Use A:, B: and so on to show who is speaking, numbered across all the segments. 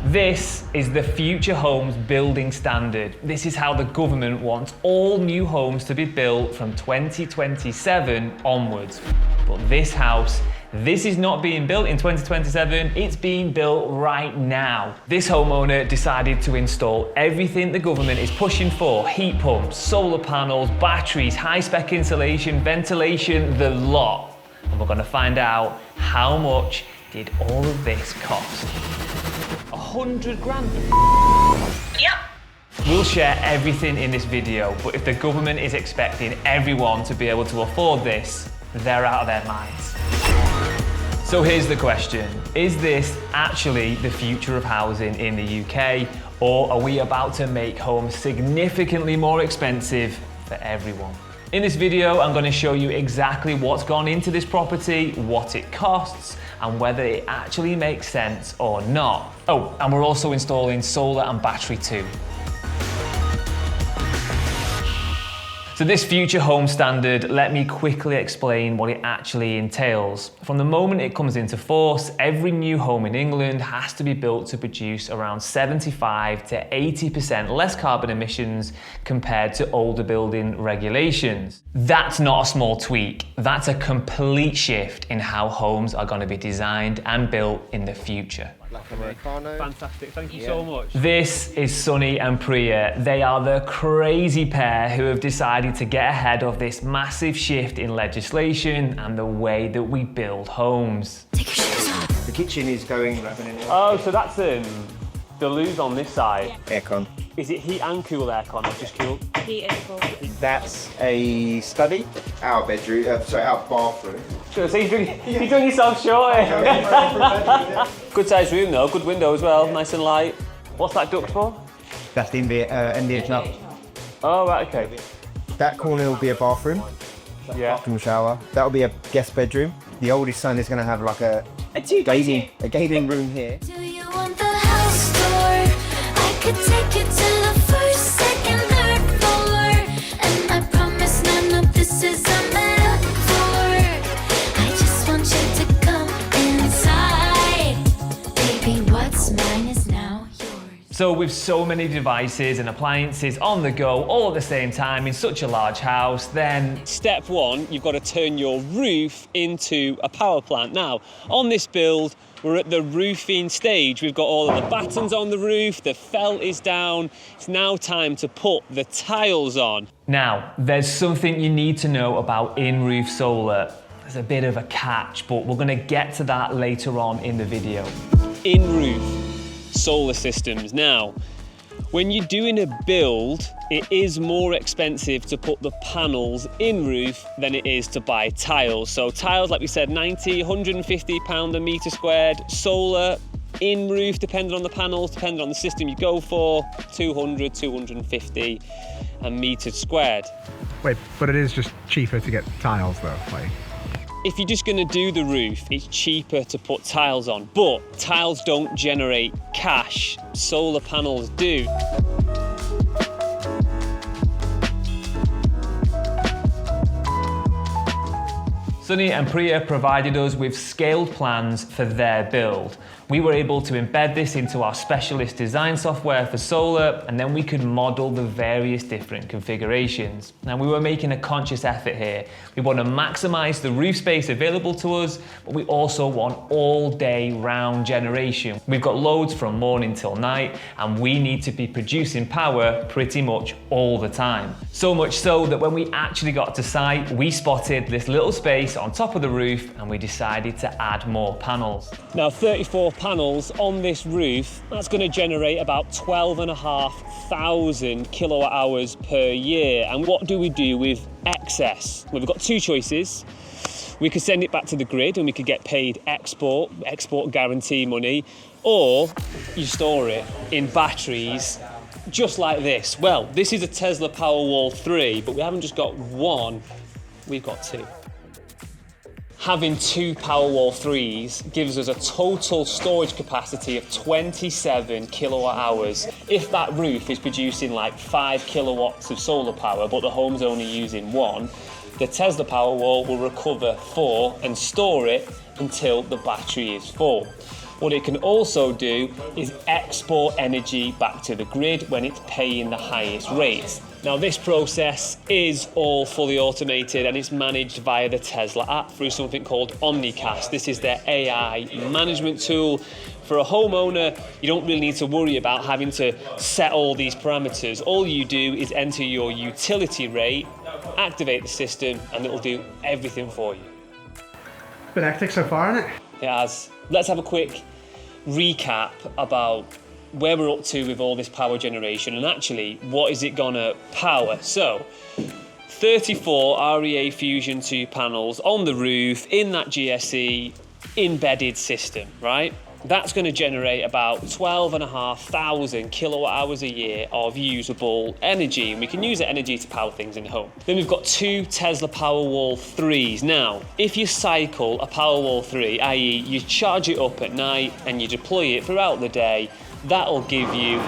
A: This is the Future Homes building standard. This is how the government wants all new homes to be built from 2027 onwards. But this house, this is not being built in 2027, it's being built right now. This homeowner decided to install everything the government is pushing for: heat pumps, solar panels, batteries, high-spec insulation, ventilation, the lot. And we're gonna find out how much did all of this cost. 100 grand? Yep. We'll share everything in this video, but if the government is expecting everyone to be able to afford this, they're out of their minds. So here's the question. Is this actually the future of housing in the UK, or are we about to make homes significantly more expensive for everyone? In this video, I'm going to show you exactly what's gone into this property, what it costs, and whether it actually makes sense or not. Oh, and we're also installing solar and battery too. So this Future Home Standard, let me quickly explain what it actually entails. From the moment it comes into force, every new home in England has to be built to produce around 75 to 80% less carbon emissions compared to older building regulations. That's not a small tweak, that's a complete shift in how homes are going to be designed and built in the future.
B: Fantastic, thank you so much.
A: This is Sunny and Priya. They are the crazy pair who have decided to get ahead of this massive shift in legislation and the way that we build homes.
C: Take your shoes off.
B: The kitchen is going...
D: Oh, so that's the loos on this side.
B: Aircon.
D: Is it heat and cool aircon or just cool?
C: Heat and cool.
B: That's a study. Our bedroom, sorry, our bathroom.
D: Sure, so you're doing yourself short. Good sized room though, good window as well, nice and light. What's that duct for?
E: That's the MVHR.
D: Oh, right, okay.
E: That corner will be a bathroom,
D: Yeah.
E: bathroom shower. That will be a guest bedroom. The oldest son is going to have like a gaming room here.
C: Do you want the house tour? I could take you to the first, second, third floor. And I promise none of this is a metaphor. I just want you to come inside. Baby, what's mine is now yours.
A: So with so many devices and appliances on the go all at the same time in such a large house, then
D: Step one, you've got to turn your roof into a power plant. Now, on this build, we're at the roofing stage. We've got all of the battens on the roof, the felt is down. It's now time to put the tiles on.
A: now there's something you need to know about in-roof solar. There's a bit of a catch, but we're going to get to that later on in the video.
D: In-roof solar systems. Now, when you're doing a build, it is more expensive to put the panels in roof than it is to buy tiles. So tiles, like we said, 90, 150 pound a metre squared. Solar in roof, depending on the panels, depending on the system you go for, 200, 250 a metre squared.
F: Wait, but it is just cheaper to get tiles though, like.
D: If you're just gonna do the roof, it's cheaper to put tiles on, but tiles don't generate cash, solar panels do.
A: Sunny and Priya provided us with scaled plans for their build. We were able to embed this into our specialist design software for solar, and then we could model the various different configurations. Now, we were making a conscious effort here. We want to maximize the roof space available to us, but we also want all day round generation. We've got loads from morning till night, and we need to be producing power pretty much all the time. So much so that when we actually got to site, we spotted this little space on top of the roof, and we decided to add more panels.
D: Now, 34 panels on this roof, that's going to generate about 12,500 kilowatt hours per year. And what do we do with excess? Well, we've got two choices. We could send it back to the grid and we could get paid export guarantee money, or you store it in batteries just like this. Well, this is a Tesla Powerwall 3, but we haven't just got one, we've got two. Having two Powerwall 3s gives us a total storage capacity of 27 kilowatt hours. If that roof is producing like 5 kilowatts of solar power, but the home's only using 1, the Tesla Powerwall will recover 4 and store it until the battery is full. What it can also do is export energy back to the grid when it's paying the highest rates. Now this process is all fully automated and it's managed via the Tesla app through something called Omnicast. This is their AI management tool. For a homeowner, you don't really need to worry about having to set all these parameters. All you do is enter your utility rate, activate the system, and it'll do everything for you.
F: It's been hectic so far, isn't it?
D: It has. Let's have a quick recap about where we're up to with all this power generation and actually what is it gonna power. So 34 REA Fusion 2 panels on the roof in that GSE embedded system, right? That's going to generate about 12,500 kilowatt hours a year of usable energy, and we can use that energy to power things in home. Then we've got 2 Tesla Powerwall 3s. Now, if you cycle a Powerwall 3, i.e. you charge it up at night and you deploy it throughout the day, that'll give you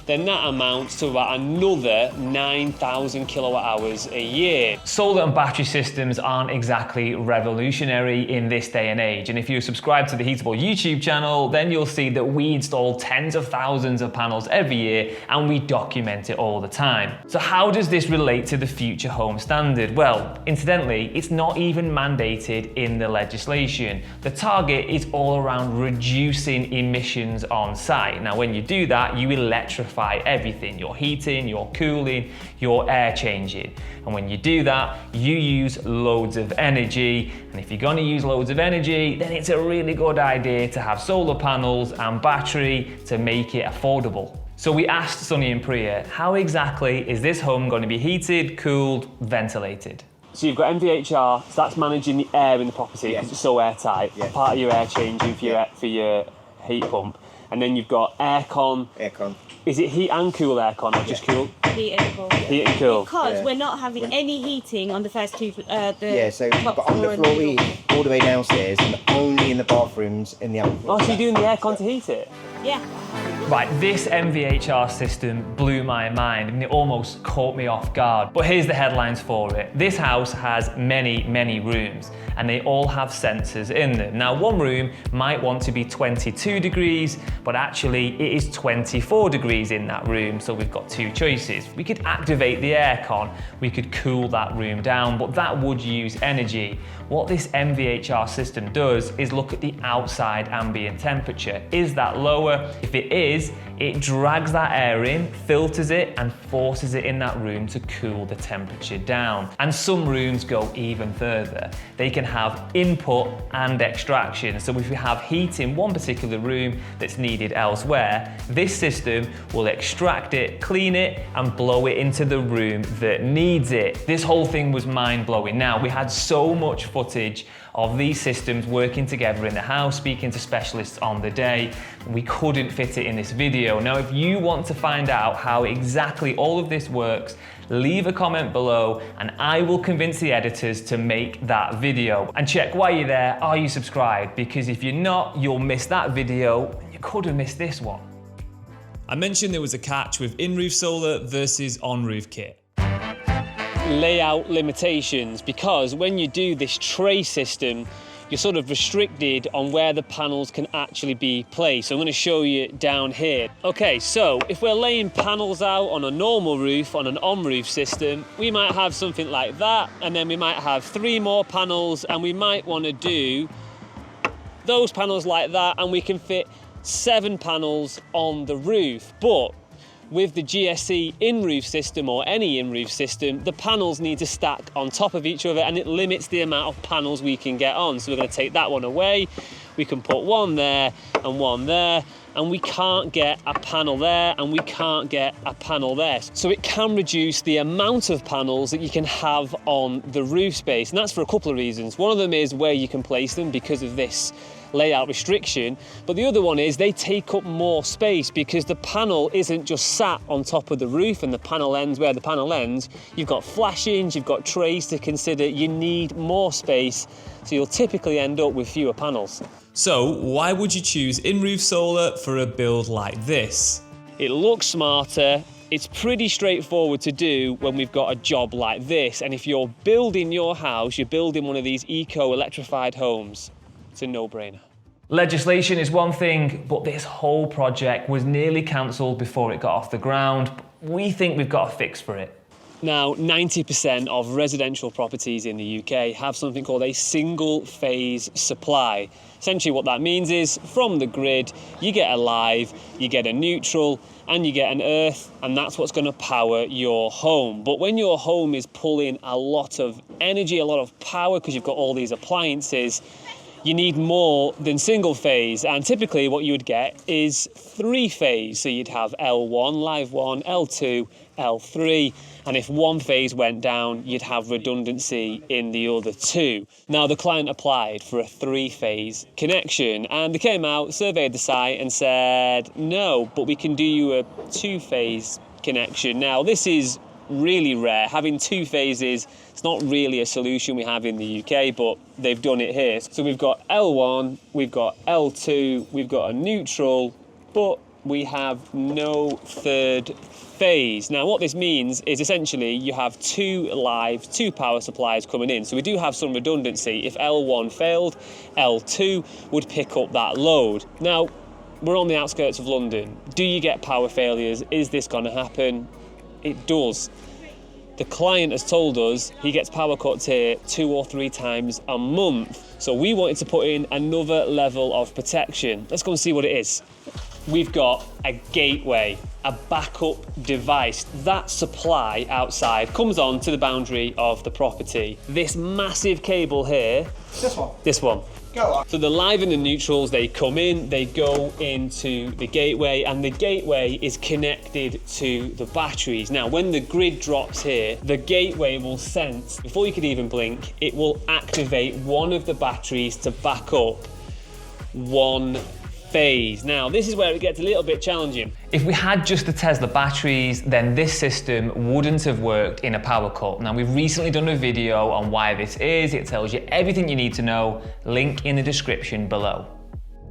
D: then that amounts to about another 9,000 kilowatt hours a year.
A: Solar and battery systems aren't exactly revolutionary in this day and age, and if you subscribe to the Heatable YouTube channel, then you'll see that we install tens of thousands of panels every year and we document it all the time. So how does this relate to the future home standard? Well, incidentally, it's not even mandated in the legislation. The target is all around reducing emissions on site. Now, when you do that, you electrify everything, your heating, your cooling, your air changing. And when you do that, you use loads of energy. And if you're gonna use loads of energy, then it's a really good idea to have solar panels and battery to make it affordable. So we asked Sunny and Priya, how exactly is this home gonna be heated, cooled, ventilated?
D: So you've got MVHR, so that's managing the air in the property because it's so airtight, part of your air changing for your heat pump. And then you've got aircon. Is it heat and cool aircon or just cool?
G: Heat and cool.
D: Heat and cool.
G: Because we're not having any heating on the first two.
B: So but
G: top
B: on the
G: floor
B: floor we all the way downstairs and only in the bathrooms in the upper floor.
D: Oh, so you're doing the aircon to heat it?
G: Yeah.
A: Right, this MVHR system blew my mind and it almost caught me off guard. But here's the headlines for it. This house has many, many rooms and they all have sensors in them. Now, one room might want to be 22 degrees, but actually it is 24 degrees in that room, so we've got 2 choices. We could activate the aircon, we could cool that room down, but that would use energy. What this MVHR system does is look at the outside ambient temperature. Is that lower? If it is, it drags that air in, filters it, and forces it in that room to cool the temperature down. And some rooms go even further. They can have input and extraction. So if we have heat in one particular room that's needed elsewhere, this system will extract it, clean it, and blow it into the room that needs it. This whole thing was mind-blowing. Now, we had so much footage of these systems working together in the house, speaking to specialists on the day. We couldn't fit it in this video. Now, if you want to find out how exactly all of this works, leave a comment below and I will convince the editors to make that video. And check while you're there, are you subscribed? Because if you're not, you'll miss that video and you could have missed this one. I mentioned there was a catch with in-roof solar versus on-roof kit.
D: Layout limitations, because when you do this tray system, you're sort of restricted on where the panels can actually be placed. So I'm going to show you down here. Okay, so if we're laying panels out on a normal roof, on an on-roof system, we might have something like that, and then we might have 3 more panels, and we might want to do those panels like that, and we can fit 7 panels on the roof. But with the GSE in-roof system or any in-roof system, the panels need to stack on top of each other and it limits the amount of panels we can get on. So we're going to take that one away. We can put one there and one there, and we can't get a panel there and we can't get a panel there. So it can reduce the amount of panels that you can have on the roof space. And that's for a couple of reasons. One of them is where you can place them because of this layout restriction, but the other one is they take up more space because the panel isn't just sat on top of the roof and the panel ends where the panel ends. You've got flashings, you've got trays to consider, you need more space, so you'll typically end up with fewer panels.
A: So why would you choose in-roof solar for a build like this?
D: It looks smarter, It's pretty straightforward to do when we've got a job like this. And if you're building your house, you're building one of these eco-electrified homes, it's a no-brainer.
A: Legislation is one thing, but this whole project was nearly cancelled before it got off the ground. We think we've got a fix for it.
D: Now, 90% of residential properties in the UK have something called a single-phase supply. Essentially what that means is, from the grid, you get a live, you get a neutral, and you get an earth, and that's what's going to power your home. But when your home is pulling a lot of energy, a lot of power, because you've got all these appliances, you need more than single phase, and typically what you would get is 3-phase. So you'd have L1, live 1, L2, L3, and if one phase went down, you'd have redundancy in the other two. Now, the client applied for a 3-phase connection, and they came out, surveyed the site and said, no, but we can do you a 2-phase connection. Now, this is really rare. Having 2 phases, it's not really a solution we have in the UK, but they've done it here. So we've got L1, we've got L2, we've got a neutral, but we have no 3rd phase. Now, what this means is essentially you have 2 live, 2 power supplies coming in. So we do have some redundancy. If L1 failed, L2 would pick up that load. Now, we're on the outskirts of London. Do you get power failures? Is this going to happen? It does. The client has told us he gets power cuts here 2 or 3 times a month. So we wanted to put in another level of protection. Let's go and see what it is. We've got a gateway, a backup device. That supply outside comes on to the boundary of the property. This massive cable here.
B: This one.
D: This one.
B: Go on.
D: So the live and the neutrals, they come in, they go into the gateway, and the gateway is connected to the batteries. Now, when the grid drops here, the gateway will sense, before you could even blink, it will activate one of the batteries to back up 1 phase. Now, this is where it gets a little bit challenging.
A: If we had just the Tesla batteries, then this system wouldn't have worked in a power cut. Now, we've recently done a video on why this is. It tells you everything you need to know. Link in the description below.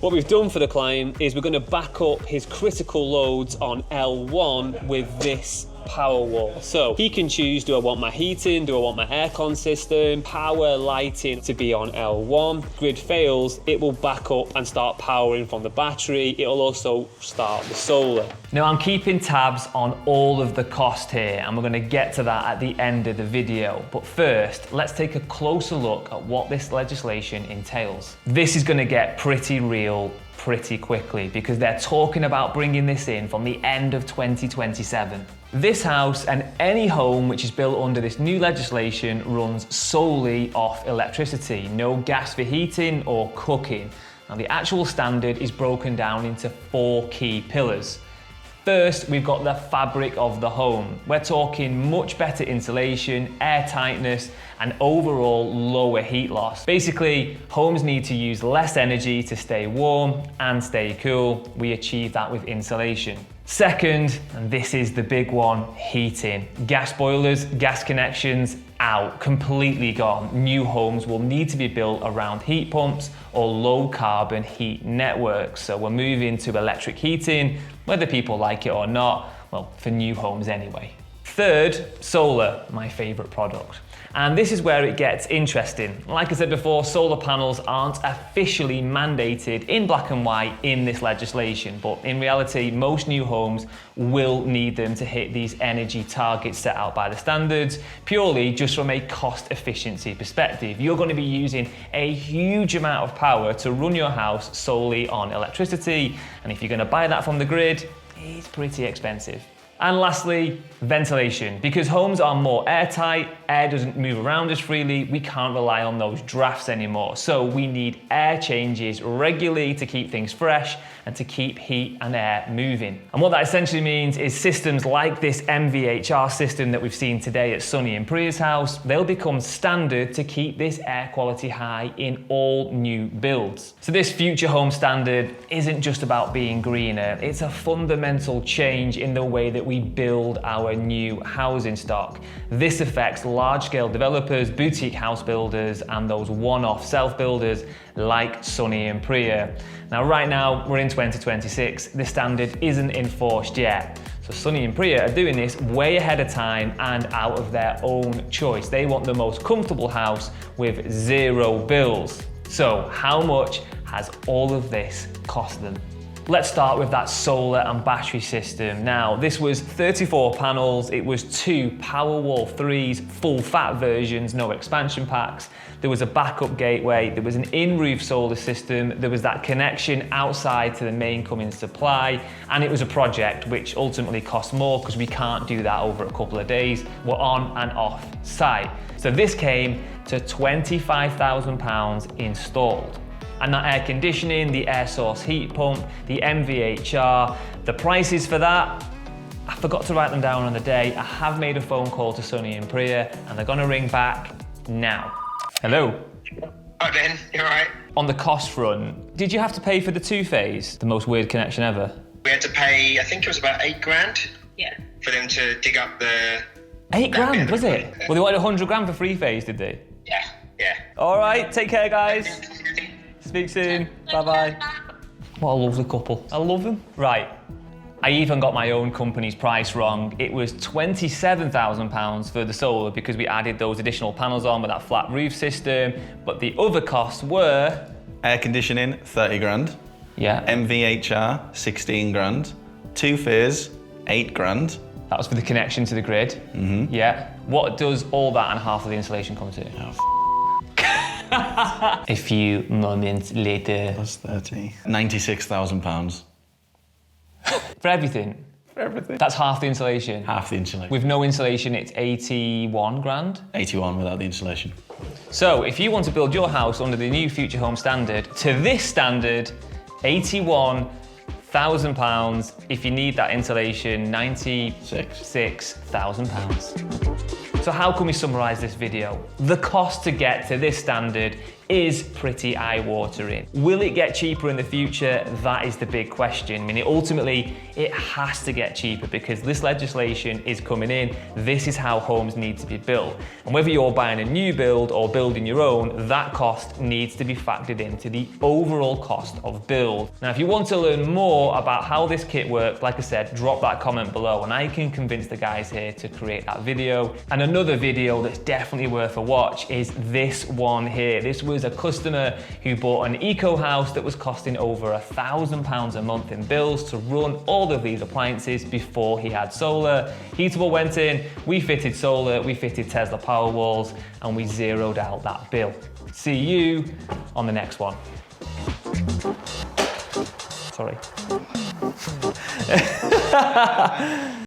D: What we've done for the client is we're going to back up his critical loads on L1 with this power wall. So he can choose, do I want my heating, do I want my aircon system, power, lighting to be on L1. Grid fails, it will back up and start powering from the battery. It'll also start the solar.
A: Now, I'm keeping tabs on all of the cost here, and we're going to get to that at the end of the video. But first, let's take a closer look at what this legislation entails. This is going to get pretty real pretty quickly because they're talking about bringing this in from the end of 2027. This house and any home which is built under this new legislation runs solely off electricity, no gas for heating or cooking. Now, the actual standard is broken down into 4 key pillars. First, we've got the fabric of the home. We're talking much better insulation, air tightness, and overall lower heat loss. Basically, homes need to use less energy to stay warm and stay cool. We achieve that with insulation. Second, and this is the big one, heating. Gas boilers, gas connections, out, completely gone. New homes will need to be built around heat pumps or low carbon heat networks. So we're moving to electric heating, whether people like it or not, well, for new homes anyway. Third, solar, my favorite product. And this is where it gets interesting. Like I said before, solar panels aren't officially mandated in black and white in this legislation, but in reality, most new homes will need them to hit these energy targets set out by the standards, purely just from a cost efficiency perspective. You're going to be using a huge amount of power to run your house solely on electricity, and if you're going to buy that from the grid, it's pretty expensive. And lastly, ventilation. Because homes are more airtight, air doesn't move around as freely, we can't rely on those drafts anymore. So we need air changes regularly to keep things fresh and to keep heat and air moving. And what that essentially means is systems like this MVHR system that we've seen today at Sonny and Priya's house, they'll become standard to keep this air quality high in all new builds. So this future home standard isn't just about being greener, it's a fundamental change in the way that we build our new housing stock. This affects large-scale developers, boutique house builders, and those one-off self-builders like Sonny and Priya. Now, right now, we're in 2026. This standard isn't enforced yet. So So Sunny and Priya are doing this way ahead of time and out of their own choice. They want the most comfortable house with 0 bills. So how much has all of this cost them? Let's start with that solar and battery system. Now, this was 34 panels, it was 2 Powerwall 3s, full fat versions, no expansion packs. There was a backup gateway, there was an in-roof solar system, there was that connection outside to the main Cummins supply, and it was a project which ultimately cost more because we can't do that over a couple of days. We're on and off site. So this came to £25,000 installed. And that air conditioning, the air source heat pump, the MVHR, the prices for that, I forgot to write them down on the day. I have made a phone call to Sunny and Priya and they're gonna ring back now. Hello.
H: Hi Ben, you alright?
A: On the cost front, did you have to pay for the 2-phase? The most weird connection ever.
H: We had to pay, I think it was about £8,000
G: Yeah.
H: for them to dig up the...
A: £8,000, was it? Well, they wanted 100 grand for 3-phase, did they?
H: Yeah.
A: All right, take care, guys. Speak soon. Bye-bye. What a lovely couple. I love them. Right. I even got my own company's price wrong. It was £27,000 for the solar because we added those additional panels on with that flat roof system. But the other costs were...
I: Air conditioning, 30 grand.
A: Yeah.
I: MVHR, 16 grand. 2-phase, 8 grand.
A: That was for the connection to the grid. Mm-hmm. Yeah. What does all that and half of the installation come to?
I: Oh,
A: A few moments later.
I: Plus 30. £96,000.
A: For everything?
I: For everything.
A: That's half the installation?
I: Half the insulation.
A: With no installation, it's 81 grand?
I: 81 without the insulation.
A: So if you want to build your house under the new Future Home standard, to this standard, £81,000. If you need that insulation, £96,000. So how can we summarise this video? The cost to get to this standard is pretty eye-watering. Will it get cheaper in the future? That is the big question. I mean, ultimately, it has to get cheaper because this legislation is coming in. This is how homes need to be built. And whether you're buying a new build or building your own, that cost needs to be factored into the overall cost of build. Now, if you want to learn more about how this kit works, like I said, drop that comment below and I can convince the guys here to create that video. And another video that's definitely worth a watch is this one here. This was a customer who bought an eco house that was costing over £1,000 a month in bills to run all of these appliances before he had solar. Heatable went in, we fitted solar, we fitted Tesla Powerwalls, and we zeroed out that bill. See you on the next one. Sorry.